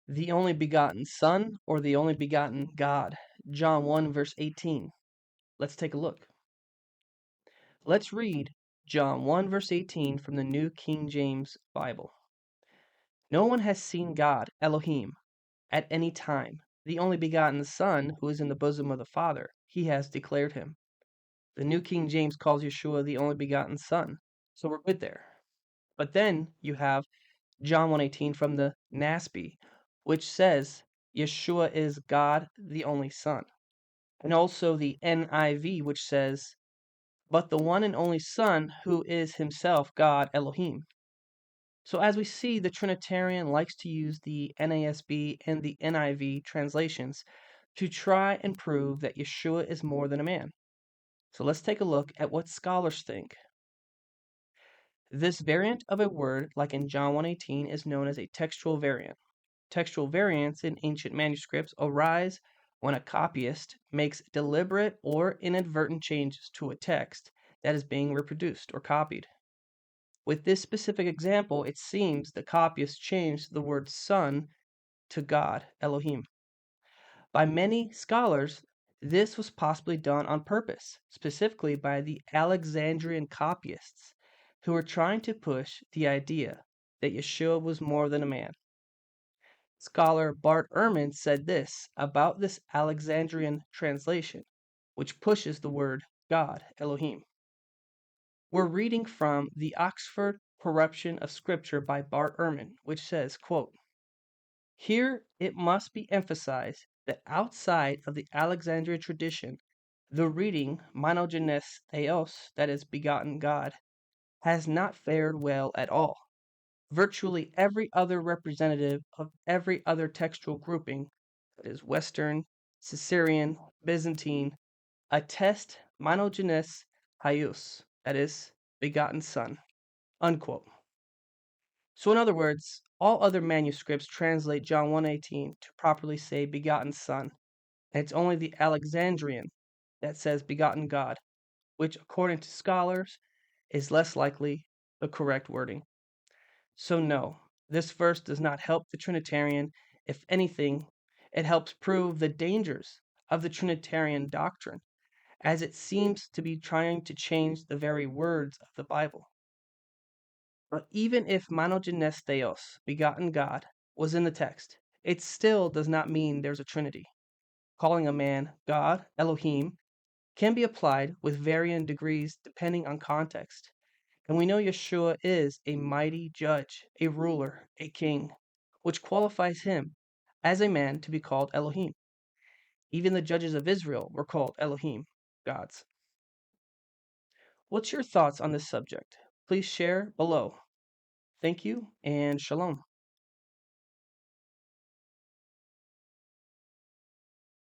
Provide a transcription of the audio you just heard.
The only begotten Son or the only begotten God? John 1 verse 18. Let's take a look. Let's read John 1 verse 18 from the New King James Bible. No one has seen God, Elohim, at any time. The only begotten Son, who is in the bosom of the Father, he has declared him. The New King James calls Yeshua the only begotten Son, so we're good there. But then you have John 1:18 from the NASB, which says Yeshua is God, the only Son. And also the NIV, which says, but the one and only Son, who is himself God, Elohim. So as we see, the Trinitarian likes to use the NASB and the NIV translations to try and prove that Yeshua is more than a man. So let's take a look at what scholars think. This variant of a word, like in John 1:18, is known as a textual variant. Textual variants in ancient manuscripts arise when a copyist makes deliberate or inadvertent changes to a text that is being reproduced or copied. With this specific example, it seems the copyist changed the word Son to God, Elohim. By many scholars, this was possibly done on purpose, specifically by the Alexandrian copyists, who were trying to push the idea that Yeshua was more than a man. Scholar Bart Ehrman said this about this Alexandrian translation, which pushes the word God, Elohim. We're reading from the Oxford Corruption of Scripture by Bart Ehrman, which says, quote, here it must be emphasized that outside of the Alexandrian tradition, the reading monogenes theos, that is, begotten God, has not fared well at all. Virtually every other representative of every other textual grouping, that is, Western, Caesarean, Byzantine, attest monogenes haios, that is, begotten Son, unquote. So in other words, all other manuscripts translate John 1:18 to properly say begotten Son, and it's only the Alexandrian that says begotten God, which according to scholars is less likely the correct wording. So no, this verse does not help the Trinitarian. If anything, it helps prove the dangers of the Trinitarian doctrine, as it seems to be trying to change the very words of the Bible. But even if monogenes theos, begotten God, was in the text, it still does not mean there's a Trinity. Calling a man God, Elohim, can be applied with varying degrees depending on context. And we know Yeshua is a mighty judge, a ruler, a king, which qualifies him as a man to be called Elohim. Even the judges of Israel were called Elohim, gods. What's your thoughts on this subject? Please share below. Thank you and shalom.